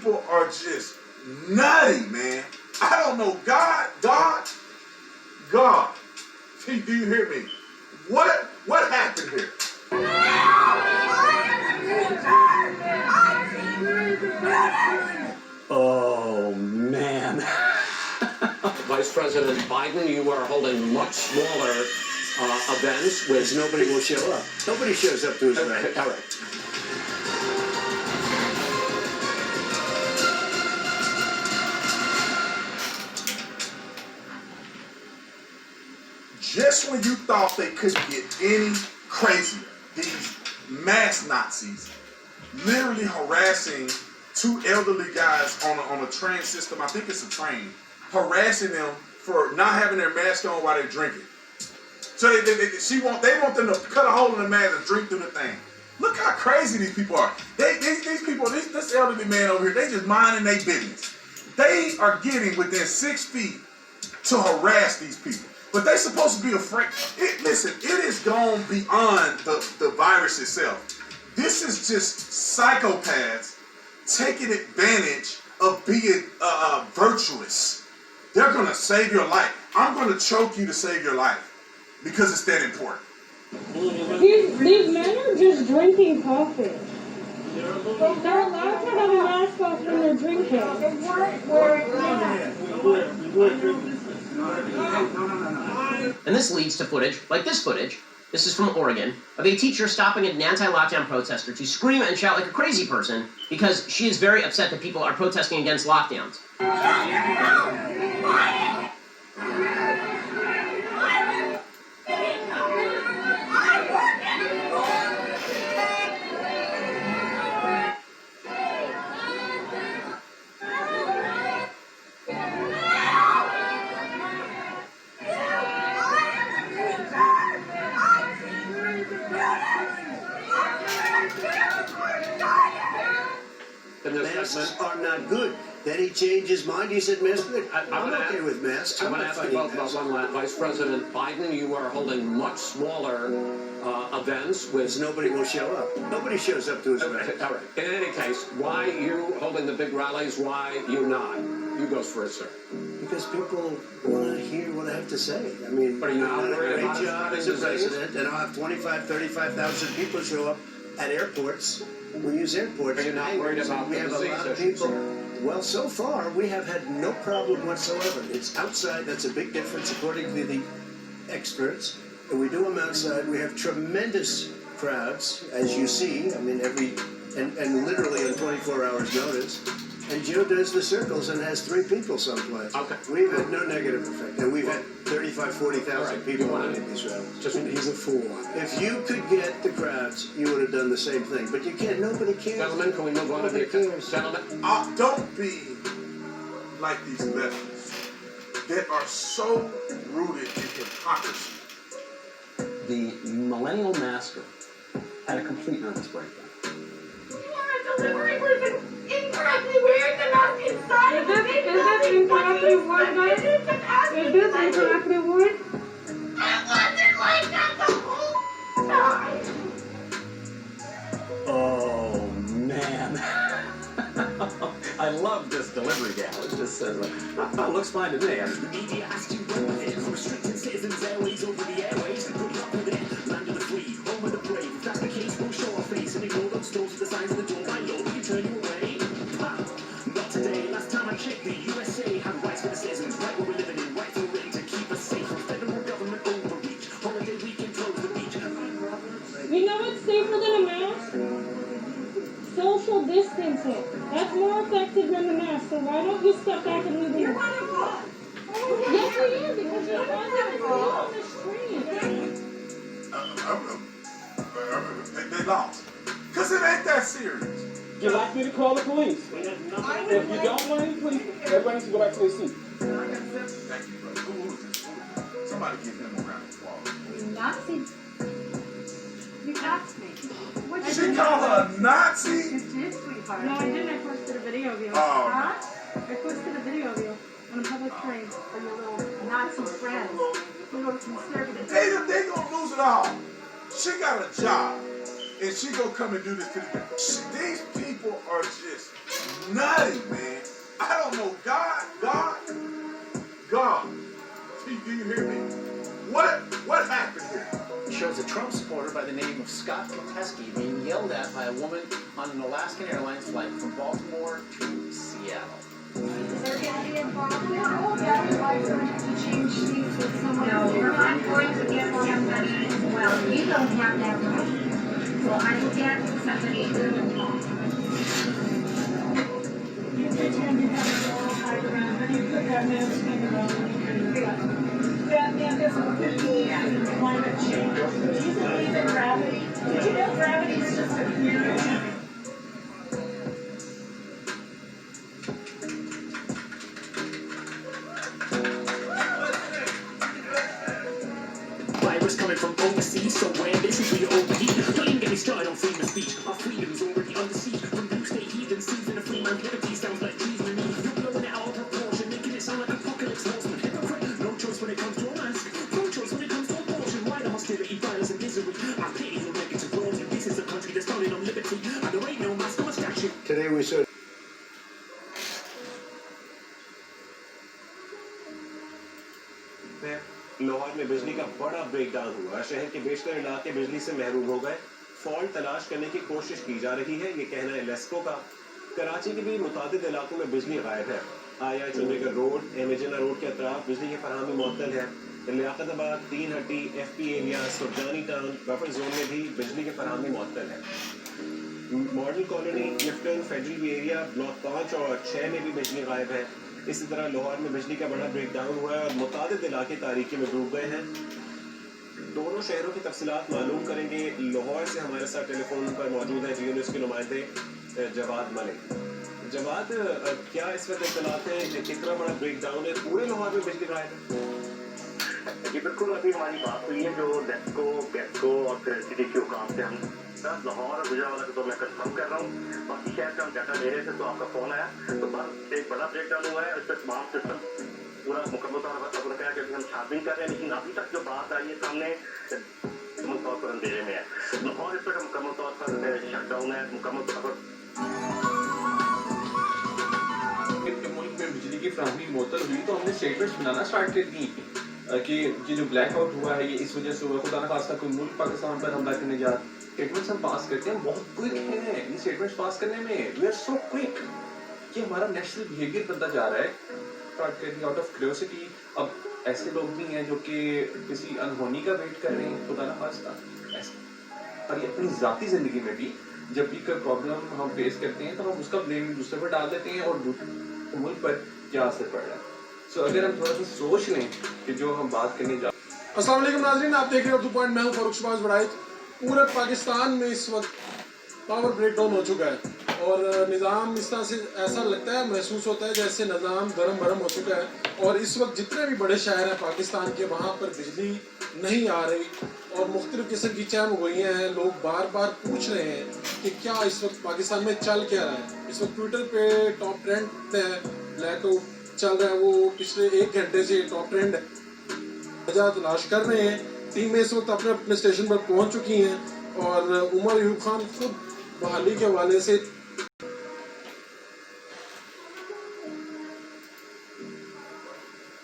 people are just nutty, man. I don't know. God. Do you hear me? What happened here? Oh, man. Vice President Biden, you are holding much smaller events with... Nobody will show up. Nobody shows up to his rally. All right. Just when you thought they couldn't get any crazier, these mass Nazis literally harassing two elderly guys on a train system. I think it's a train, harassing them for not having their mask on while they're drinking. So they want them to cut a hole in the mask and drink through the thing. Look how crazy these people are. These people, this elderly man over here, they just minding their business. They are getting within 6 feet to harass these people. But they're supposed to be afraid. Listen, it has gone beyond the virus itself. This is just psychopaths taking advantage of being virtuous. They're going to save your life. I'm going to choke you to save your life because it's that important. These men are just drinking coffee. They're allowed to have a mask off when they're drinking. And this leads to footage, like this footage, this is from Oregon, of a teacher stopping an anti-lockdown protester to scream and shout like a crazy person because she is very upset that people are protesting against lockdowns. Masks are not good. Then he changed his mind. He said, masks are good. I'm okay with masks. I'm going to ask you both about one last. Vice President Biden, you are holding much smaller events with... Nobody will show up. Nobody shows up to his rally. All right. In any case, why you holding the big rallies? Why you not? You go first, sir. Because people want to hear what I have to say. I mean, but are you not I've done a worried great about job as a president, and I'll have 35,000 people show up at airports. We use airports. Are you not worried about we the have a lot of disease people. issue, Well, so far, we have had no problem whatsoever. It's outside. That's a big difference according to the experts. And we do them outside. We have tremendous crowds, as you see. I mean, and literally on 24 hours notice. And Joe does the circles and has 3 people someplace. Okay. We've had no negative effect. And we've had 35,000, 40,000 people on these rallies. He's a fool. If you could get the crowds, you would have done the same thing. But you can't. Nobody cares. Gentlemen, can we move on to the gentlemen? Don't be like these leftists that are so rooted in hypocrisy. The millennial masker had a complete nervous breakdown. Delivery was incorrectly wearing the mask inside of the big building. Incorrectly worn, guys? Is this incorrectly worn? It wasn't like that the whole time. Oh, man. I love this delivery gal. It just says, looks fine to me. The media has to run with it. Restricting citizens' airways over the airways. Put up with it. Land of the free, home of the brave. If that's the case, we'll show our face and ignore those stores with the signs on the door. By law, we can turn you away. Ha! Not today. Last time I checked, the USA had rights for the citizens. Right where we're living in, right for a ring to keep us safe from federal government overreach. Holiday weekend, close the beach. You know what's safer than a mask? Social distancing. That's more effective than the mask, so why don't you step back and leave it? Yes, I am, because you're on the street. They lost. Because it ain't that serious. You'd like me to call the police? If you don't want any police, everybody needs to go back to their seat. Thank you, brother. Who is this? Somebody give him a round of applause. You Nazi. You doxed me. She called her a Nazi? You did, sweetheart. No, I didn't. I posted a video of you. Oh. I posted a video of you on a public train. For your little Nazi friends. Your little conservative. They gonna lose it all. She got a job, and she gonna come and do this to the... These These people are just nutty, man. I don't know. God. Do you hear me? What happened here? Shows a Trump supporter by the name of Scott Kateski being yelled at by a woman on an Alaskan Airlines flight from Baltimore to Seattle. Is there going to be a problem? No, that wife going to have to change seats with someone. No, I'm going to get somebody as well. You don't have that right. So I will get somebody who will talk. You pretend to have a moral high ground, and you put that man's finger on him. That man doesn't believe in climate change. Do you believe in gravity? Did you know gravity is just a theory? Virus coming from overseas, so when this is the OP. Don't even get me started on freedom of speech. Our freedom is already under siege. From blue state heathen season of free man liberty sounds like treason to me. You're blowing it out of proportion, making it sound like apocalypse horseman. Hypocrite, no choice when it comes to a mask. No choice when it comes to abortion. Why the hostility, violence, and misery? I pity your negative world. This is a country that's founded on liberty. And there ain't no mask or statue. Today we saw Lahore में बिजली का बड़ा breakdown हुआ। शहर के बेशतर इलाके बिजली से महरूम हो गए। फॉल्ट तलाश करने की कोशिश की जा रही है, ये कहना है लेस्को का। कराची के भी मुतादिद इलाकों में बिजली गायब है। आया चंडीगढ़ रोड, एमेजना रोड के अतराफ बिजली की फराहमी मुअत्तल है। लियाकताबाद, तीन हट्टी, FP area, Surjani town, buffer zone में भी बिजली की फराहमी मुअत्तल है। Model colony, Clifton, federal area, block 5 और 6 में भी बिजली गायब है। इसी तरह लाहौर में बिजली का बड़ा ब्रेकडाउन हुआ है और मुतादिद इलाके तारीकी में डूब गए हैं। दोनों शहरों की तफसीलात मालूम करेंगे। लाहौर से हमारे साथ टेलीफोन पर मौजूद है जियो न्यूज़ के नुमाइंदे जवाद मलिक। जवाद, क्या इस वक्त इत्तलात हैं कि कितना बड़ा ब्रेकडाउन है? पूरे लाहौर में बिजली गायब है? जी बिल्कुल, अभी हमारी बात हुई है जो लेस्को, गेस्को और फिर LCD के हुकाम से हम लाहौर और गुजरावाला को तो मैं कंफर्म कर रहा हूँ। बाकी शहर का हम डाटा ले रहे थे तो आपका फोन आया, तो बस एक बड़ा ब्रेकडाउन हुआ है। इस पर तमाम सिस्टम पूरा मुकम्मल तौर पर आपको कहा कि हम छानबीन कर रहे हैं, लेकिन अभी तक जो बात आई है सामने मुकम्मल तौर पर अंधेरे में है। लाहौर इस पर मुकम्मल तौर पर शटडाउन है, मुकम्मल तौर पर। मुल्क में बिजली की फराहमी मुअत्तल हुई तो हमने स्टेटमेंट्स बनाना स्टार्ट कर दी कि ये जो ब्लैकआउट हुआ है ये इस वजह से हुआ। खुदा न खास्ता कोई मुल्क पाकिस्तान पर हमला करने जा रहा। स्टेटमेंट्स हम पास करते हैं, बहुत क्विक हैं ये स्टेटमेंट्स पास करने में। वी आर सो क्विक कि हमारा नेशनल बिहेवियर बनता जा रहा है। स्टार्ट कर दिया आउट ऑफ क्यूरियोसिटी। अब ऐसे लोग भी हैं जो कि किसी अनहोनी का वेट कर रहे हैं, खुदा न खास्ता ऐसा। और ये अपनी ज़ाती ज़िंदगी में भी जब भी कोई प्रॉब्लम हम फेस करते हैं तो हम उसका ब्लेम दूसरे पर डाल देते हैं और मुल्क पर क्या असर पड़ रहा है। सो अगर हम थोड़ा सा सोच लें कि जो हम बात करने जा। अस्सलाम वालेकुम नाज़रीन, आप देख रहे हो 2 पॉइंट। मैं हूं फारूक शहबाज वड़ाइच। पूरे पाकिस्तान में इस वक्त पावर ब्रेकडाउन हो चुका है और निज़ाम इस तरह से ऐसा लगता है, महसूस होता है जैसे निज़ाम गरम भरम हो चुका है। और इस वक्त जितने भी बड़े शहर हैं पाकिस्तान के, वहाँ पर बिजली नहीं आ रही और मुख्तलिफ़ किस्म की चहमगोइयाँ हैं। लोग बार बार पूछ रहे हैं कि क्या इस वक्त पाकिस्तान में चल क्या रहा है। इस वक्त ट्विटर पे टॉप ट्रेंड पे ब्लैकआउट चल रहा है, वो पिछले 1 घंटे से टॉप ट्रेंड है। वजह तलाश कर रहे हैं। टीमें इस वक्त अपने अपने स्टेशन पर पहुंच चुकी हैं और उमर अयूब खान खुद बहाली के हवाले से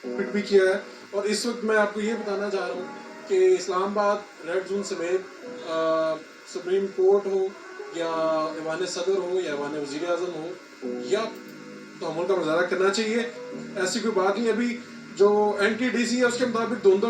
ट्वीट भी किया है। और इस वक्त मैं आपको ये बताना चाह रहा हूँ कि इस्लामाबाद रेड जोन समेत सुप्रीम कोर्ट हो या ऐवान सदर हो या ऐवान वज़ीर आज़म हो या तहमुल का मुजाहरा करना चाहिए। ऐसी कोई बात नहीं। अभी जो NTDC है उसके मुताबिक धुंध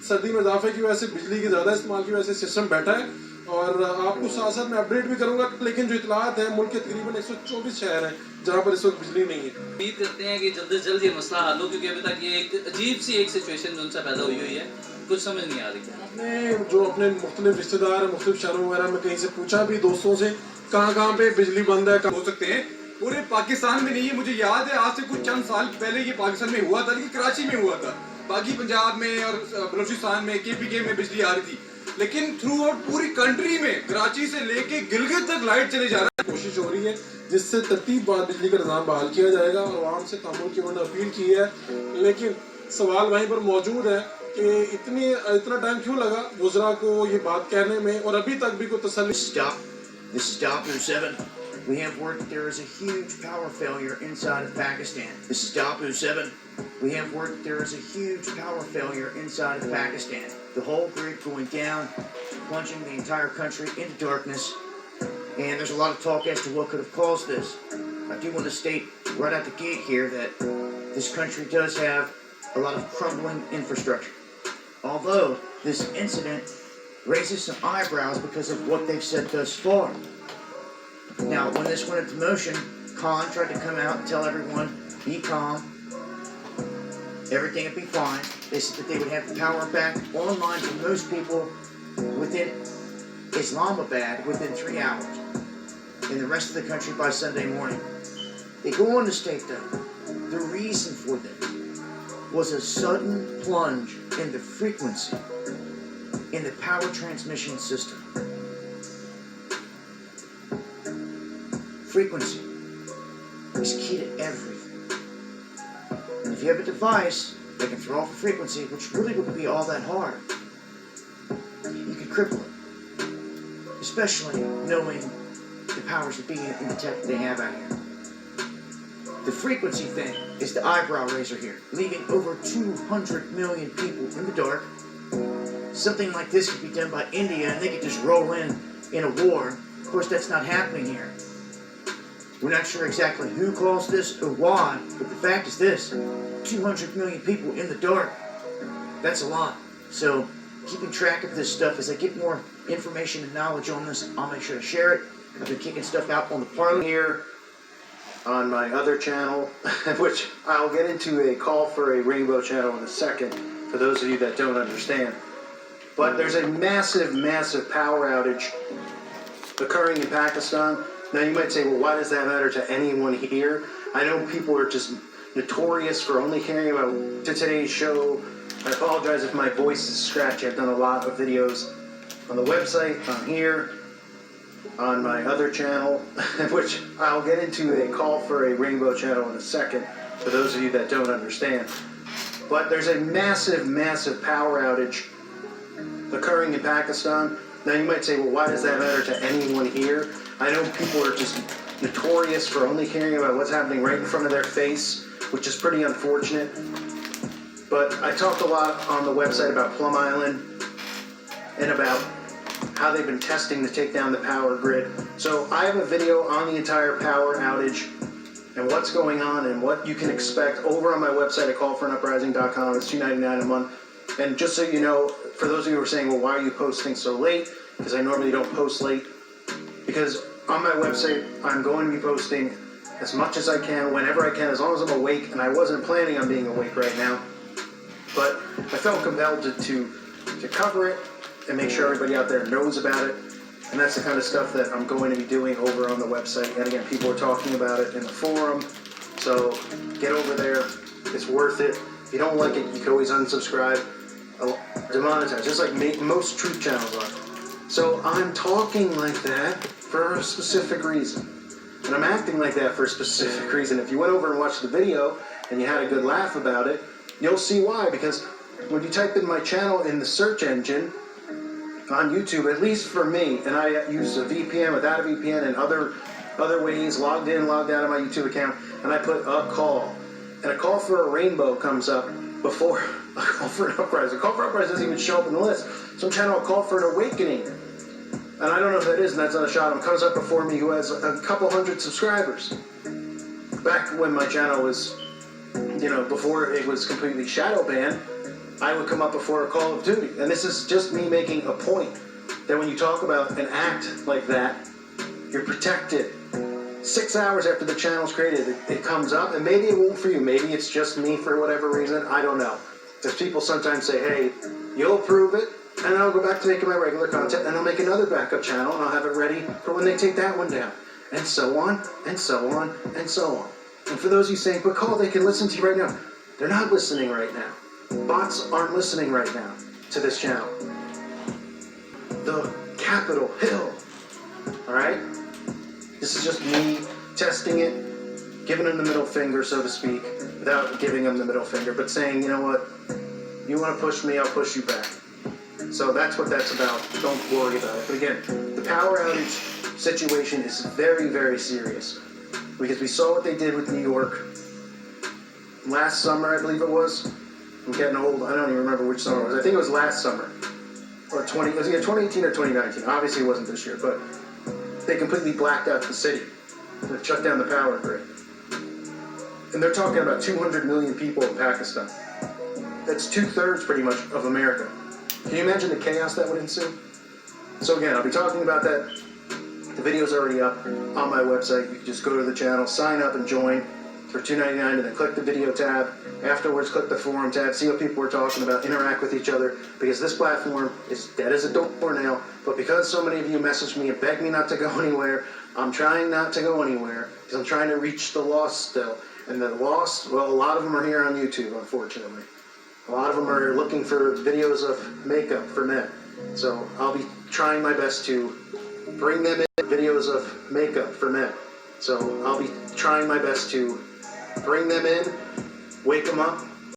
सर्दी में इजाफे की वजह से बिजली की ज़्यादा इस्तेमाल की वजह से सिस्टम बैठा है और आपको साथ साथ में अपडेट भी करूंगा। लेकिन जो इतलात है, मुल्क के तकरीबन 124 शहर हैं जहाँ पर इस वक्त बिजली नहीं है। उम्मीद करते हैं कि जल्द से जल्द ये मसला हल हो, क्योंकि अभी तक ये एक अजीब सी एक सिचुएशन उनसे पैदा हुई है, कुछ समझ नहीं आ रही। आपने जो अपने मुख्तलिफ रिश्तेदार मुख्तलिफ शहरों वगैरह में कहीं से पूछा भी दोस्तों से कहाँ कहाँ पे बिजली बंद है? हो सकते हैं पूरे पाकिस्तान में नहीं है। मुझे याद है आज से कुछ चंद साल पहले ये पाकिस्तान में हुआ था, लेकिन कराची में हुआ था। बाकी पंजाब में और बलूचिस्तान में KPK में बिजली आ रही थी, लेकिन थ्रू आउट पूरी कंट्री में कराची से लेके गिलगित तक लाइट चले जा रहा है। कोशिश हो रही है जिससे तरतीब बाद बिजली का निज़ाम बहाल किया जाएगा और आवाम से तहम्मुल की उन्होंने अपील की है। लेकिन सवाल वहीं पर मौजूद है कि इतना टाइम क्यों लगा वज़रा को ये बात कहने में और अभी तक भी कोई तसल्ली। This is Doppler 7. We have word that there is a huge power failure inside of Pakistan. This is Dapu 7. We have word that there is a huge power failure inside of Pakistan. The whole grid going down, plunging the entire country into darkness. And there's a lot of talk as to what could have caused this. I do want to state right out the gate here that this country does have a lot of crumbling infrastructure. Although this incident raises some eyebrows because of what they've said thus far. Now, when this went into motion, Khan tried to come out and tell everyone, be calm, everything would be fine. They said that they would have the power back online for most people within Islamabad within 3 hours, and the rest of the country by Sunday morning. They go on to state, though, the reason for this was a sudden plunge in the frequency in the power transmission system. Frequency is key to everything. And if you have a device that can throw off a frequency, which really wouldn't be all that hard, you could cripple it. Especially knowing the powers that be in the tech that they have out here. The frequency thing is the eyebrow raiser here, leaving over 200 million people in the dark. Something like this could be done by India and they could just roll in a war. Of course, that's not happening here. We're not sure exactly who caused this or why, but the fact is this, 200 million people in the dark, that's a lot. So keeping track of this stuff as I get more information and knowledge on this, I'll make sure to share it. I've been kicking stuff out on the Parler here on my other channel, which I'll get into a call for a rainbow channel in a second, for those of you that don't understand. But there's a massive, massive power outage occurring in Pakistan. Now you might say, well, why does that matter to anyone here? I know people are just notorious for only caring about today's show. I apologize if my voice is scratchy. I've done a lot of videos on the website, on here, on my other channel, which I'll get into a call for a rainbow channel in a second, for those of you that don't understand. But there's a massive, massive power outage occurring in Pakistan. Now you might say, well, why does that matter to anyone here? I know people are just notorious for only caring about what's happening right in front of their face, which is pretty unfortunate. But I talked a lot on the website about Plum Island and about how they've been testing to take down the power grid. So I have a video on the entire power outage and what's going on and what you can expect over on my website at callforanuprising.com. It's $2.99 a month. And just so you know, for those of you who are saying, well, why are you posting so late? Because I normally don't post late. Because on my website, I'm going to be posting as much as I can, whenever I can, as long as I'm awake. And I wasn't planning on being awake right now. But I felt compelled to cover it and make sure everybody out there knows about it. And that's the kind of stuff that I'm going to be doing over on the website. And again, people are talking about it in the forum. So get over there. It's worth it. If you don't like it, you can always unsubscribe. Demonetize, just like most truth channels are. So I'm talking like that for a specific reason. And I'm acting like that for a specific reason. If you went over and watched the video and you had a good laugh about it, you'll see why. Because when you type in my channel in the search engine on YouTube, at least for me, and I use a VPN, without a VPN, and other ways, logged in, logged out of my YouTube account, and I put a call. And a call for a rainbow comes up before a call for an uprising. A call for an uprising doesn't even show up in the list. Some channel will call for an awakening. And I don't know who that is, and that's not a shot. It comes up before me who has a couple hundred subscribers. Back when my channel was, before it was completely shadow banned, I would come up before a Call of Duty. And this is just me making a point that when you talk about an act like that, you're protected. 6 hours after the channel's created, it comes up, and maybe it won't for you. Maybe it's just me for whatever reason. I don't know. Because people sometimes say, hey, you'll approve it, and then I'll go back to making my regular content, and I'll make another backup channel, and I'll have it ready for when they take that one down. And so on, and so on, and so on. And for those of you saying, but Call, they can listen to you right now. They're not listening right now. Bots aren't listening right now to this channel. The Capitol Hill. Alright? This is just me testing it, giving them the middle finger, so to speak, without giving them the middle finger, but saying, you know what, you want to push me, I'll push you back. So that's what that's about. Don't worry about it. But again, the power outage situation is very, very serious. Because we saw what they did with New York last summer, I believe it was. I'm getting old. I don't even remember which summer it was. I think it was last summer. Or it was either 2018 or 2019. Obviously it wasn't this year, but they completely blacked out the city. They shut down the power grid. And they're talking about 200 million people in Pakistan. That's 2/3 pretty much of America. Can you imagine the chaos that would ensue? So again, I'll be talking about that. The video's already up on my website. You can just go to the channel, sign up and join for $2.99, and then click the video tab. Afterwards, click the forum tab, see what people are talking about, interact with each other, because this platform is dead as a doornail. But because so many of you messaged me and begged me not to go anywhere, I'm trying not to go anywhere, because I'm trying to reach the lost still. And the lost, well, a lot of them are here on YouTube, unfortunately. A lot of them are looking for videos of makeup for men. So I'll be trying my best to bring them in videos of makeup for men. So I'll be trying my best to bring them in, wake them up,